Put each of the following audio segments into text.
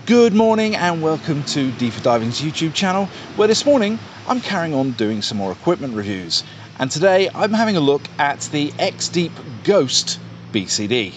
Good morning and welcome to Deefer Diving's YouTube channel, where this morning I'm carrying on doing some more equipment reviews. And today I'm having a look at the XDeep Ghost BCD.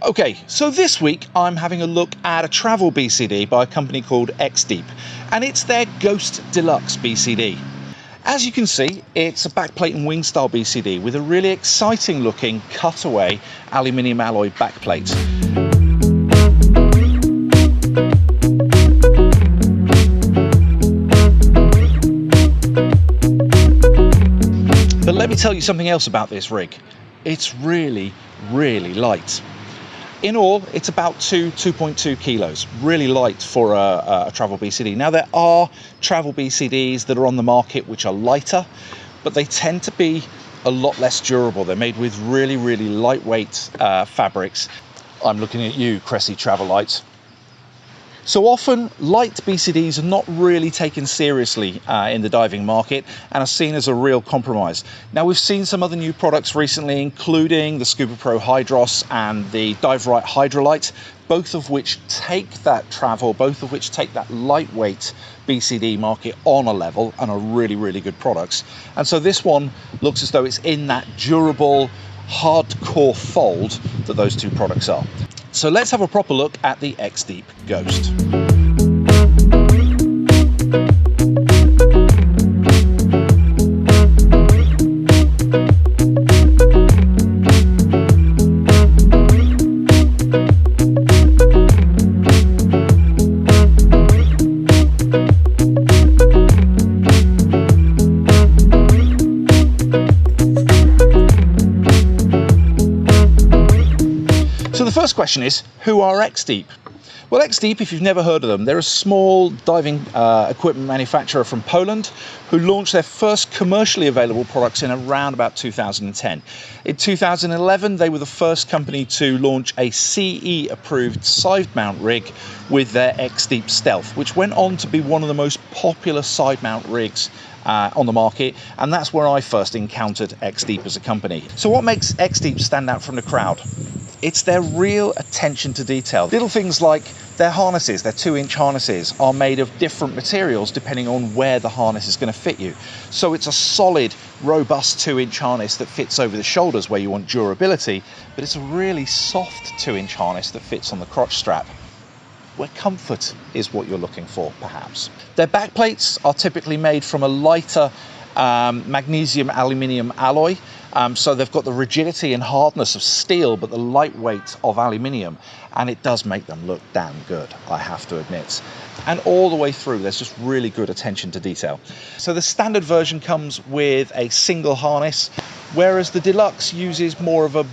Okay, so this week I'm having a look at a Travel BCD by a company called XDeep, and it's their Ghost Deluxe BCD. As you can see, it's a backplate and wing style BCD with a really exciting looking cutaway aluminium alloy backplate. But let me tell you something else about this rig. It's really light. In all, it's about 2.2 kilos, really light for a Travel BCD. Now, there are Travel BCDs that are on the market which are lighter, but they tend to be a lot less durable. They're made with really lightweight fabrics. I'm looking at you, Cressy Travel Lite. So often, light BCDs are not really taken seriously in the diving market and are seen as a real compromise. Now, we've seen some other new products recently, including the Scubapro Hydros and the Diverite Hydro Lite, both of which take that lightweight BCD market on a level and are really good products. And so this one looks as though it's in that durable, hardcore fold that those two products are. So let's have a proper look at the XDeep Ghost. So the first question is, who are XDeep? Well, XDeep, if you've never heard of them, they're a small diving equipment manufacturer from Poland who launched their first commercially available products in around about 2010. In 2011, they were the first company to launch a CE-approved side mount rig with their XDeep Stealth, which went on to be one of the most popular side mount rigs on the market, and that's where I first encountered XDeep as a company. So what makes XDeep stand out from the crowd? It's their real attention to detail. Little things like their harnesses, their 2-inch harnesses, are made of different materials depending on where the harness is going to fit you. So it's a solid, robust 2-inch harness that fits over the shoulders where you want durability, but it's a really soft 2-inch harness that fits on the crotch strap, where comfort is what you're looking for, perhaps. Their backplates are typically made from a lighter magnesium aluminium alloy. So they've got the rigidity and hardness of steel, but the lightweight of aluminium, and it does make them look damn good, I have to admit. And all the way through, there's just really good attention to detail. So the standard version comes with a single harness, whereas the Deluxe uses more of a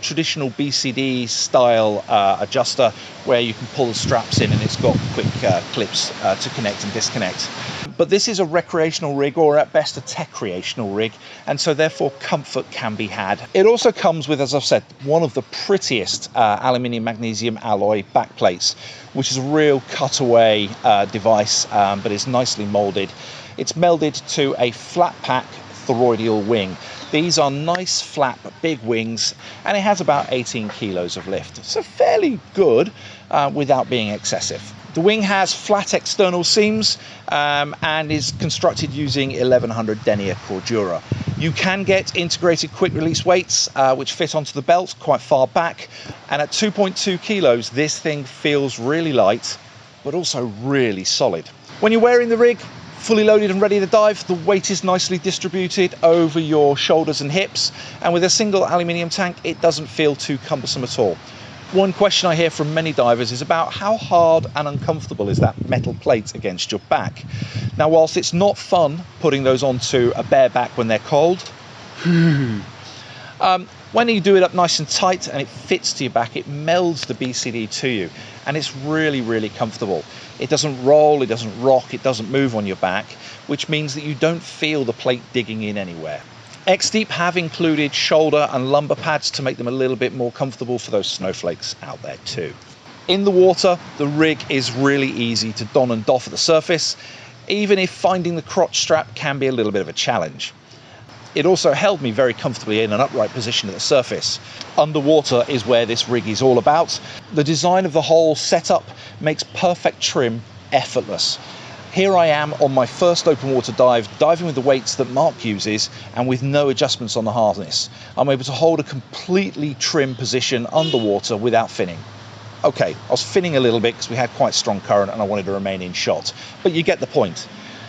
traditional BCD style adjuster where you can pull the straps in and it's got quick clips to connect and disconnect. But this is a recreational rig, or at best a tech-creational rig, and so therefore comfort can be had. It also comes with, as I've said, one of the prettiest aluminium magnesium alloy backplates, which is a real cutaway device, but it's nicely molded. It's melded to a flat pack toroidal wing. These are nice flat big wings, and it has about 18 kilos of lift, so fairly good without being excessive. The wing has flat external seams and is constructed using 1100 denier cordura. You can get integrated quick release weights which fit onto the belt quite far back, and at 2.2 kilos this thing feels really light but also really solid. When you're wearing the rig fully loaded and ready to dive, the weight is nicely distributed over your shoulders and hips, and with a single aluminium tank it doesn't feel too cumbersome at all. One question I hear from many divers is about how hard and uncomfortable is that metal plate against your back. Now, whilst it's not fun putting those onto a bare back when they're cold, when you do it up nice and tight and it fits to your back, it melds the BCD to you, and it's really comfortable. It doesn't roll, it doesn't rock, it doesn't move on your back, which means that you don't feel the plate digging in anywhere. XDeep have included shoulder and lumbar pads to make them a little bit more comfortable for those snowflakes out there too. In the water, the rig is really easy to don and doff at the surface, even if finding the crotch strap can be a little bit of a challenge. It also held me very comfortably in an upright position at the surface. Underwater is where this rig is all about. The design of the whole setup makes perfect trim effortless. Here I am on my first open water dive, diving with the weights that Mark uses and with no adjustments on the harness. I'm able to hold a completely trim position underwater without finning. Okay, I was finning a little bit because we had quite strong current and I wanted to remain in shot, but you get the point.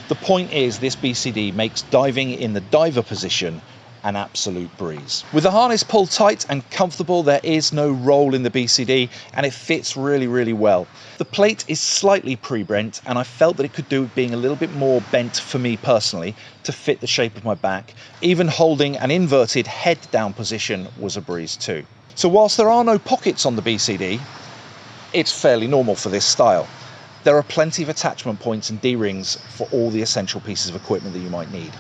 The point is this BCD makes diving in the diver position an absolute breeze. With the harness pulled tight and comfortable, there is no roll in the BCD and it fits really, really well. The plate is slightly pre-bent and I felt that it could do with being a little bit more bent for me personally to fit the shape of my back. Even holding an inverted head down position was a breeze too. So whilst there are no pockets on the BCD, it's fairly normal for this style. There are plenty of attachment points and D-rings for all the essential pieces of equipment that you might need.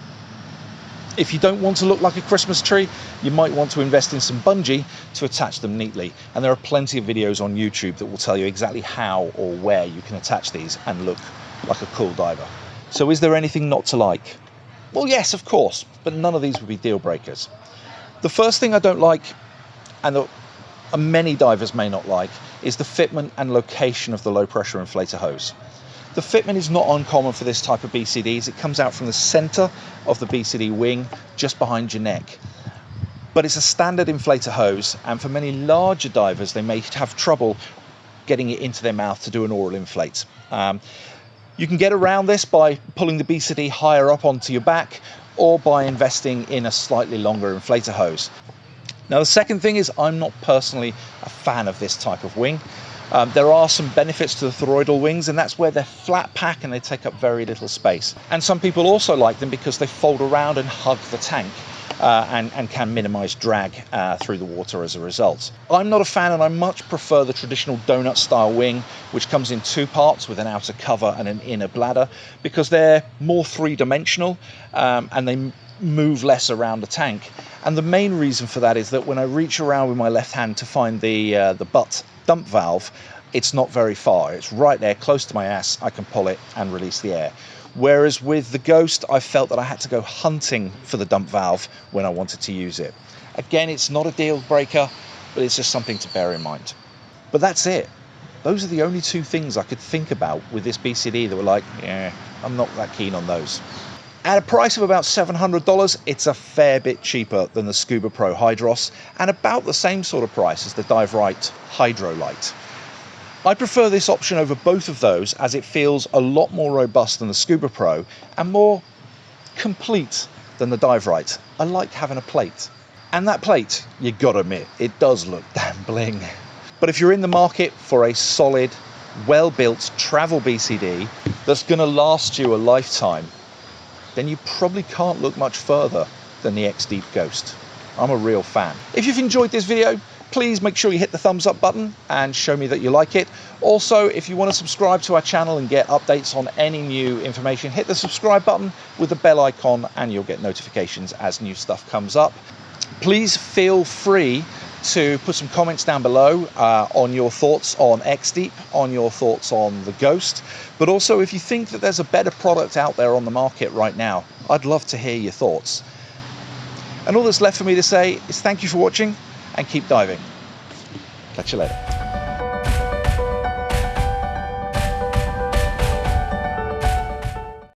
If you don't want to look like a Christmas tree, you might want to invest in some bungee to attach them neatly. And there are plenty of videos on YouTube that will tell you exactly how or where you can attach these and look like a cool diver. So is there anything not to like? Well, yes, of course, but none of these would be deal breakers. The first thing I don't like, and many divers may not like, is the fitment and location of the low pressure inflator hose. The fitment is not uncommon for this type of BCDs. It comes out from the center of the BCD wing, just behind your neck. But it's a standard inflator hose, and for many larger divers, they may have trouble getting it into their mouth to do an oral inflate. You can get around this by pulling the BCD higher up onto your back, or by investing in a slightly longer inflator hose. Now, the second thing is I'm not personally a fan of this type of wing. There are some benefits to the toroidal wings, and that's where they're flat pack and they take up very little space. And some people also like them because they fold around and hug the tank and can minimize drag through the water as a result. I'm not a fan, and I much prefer the traditional donut style wing, which comes in two parts with an outer cover and an inner bladder, because they're more three-dimensional and they move less around the tank. And the main reason for that is that when I reach around with my left hand to find the butt dump valve, it's not very far. It's right there, close to my ass. I can pull it and release the air. Whereas with the Ghost, I felt that I had to go hunting for the dump valve when I wanted to use it. Again, it's not a deal breaker, but it's just something to bear in mind. But that's it. Those are the only two things I could think about with this BCD that were like, yeah, I'm not that keen on those. At a price of about $700, it's a fair bit cheaper than the Scubapro Hydros and about the same sort of price as the Diverite Hydro Lite. I prefer this option over both of those as it feels a lot more robust than the Scubapro and more complete than the Diverite. I like having a plate. And that plate, you gotta admit, it does look damn bling. But if you're in the market for a solid, well-built travel BCD that's gonna last you a lifetime, then you probably can't look much further than the XDeep Ghost. I'm a real fan. If you've enjoyed this video, please make sure you hit the thumbs up button and show me that you like it. Also, if you want to subscribe to our channel and get updates on any new information, hit the subscribe button with the bell icon and you'll get notifications as new stuff comes up. Please feel free to put some comments down below on your thoughts on XDeep, on your thoughts on the Ghost, but also if you think that there's a better product out there on the market right now, I'd love to hear your thoughts. And all that's left for me to say is thank you for watching and keep diving. Catch you later.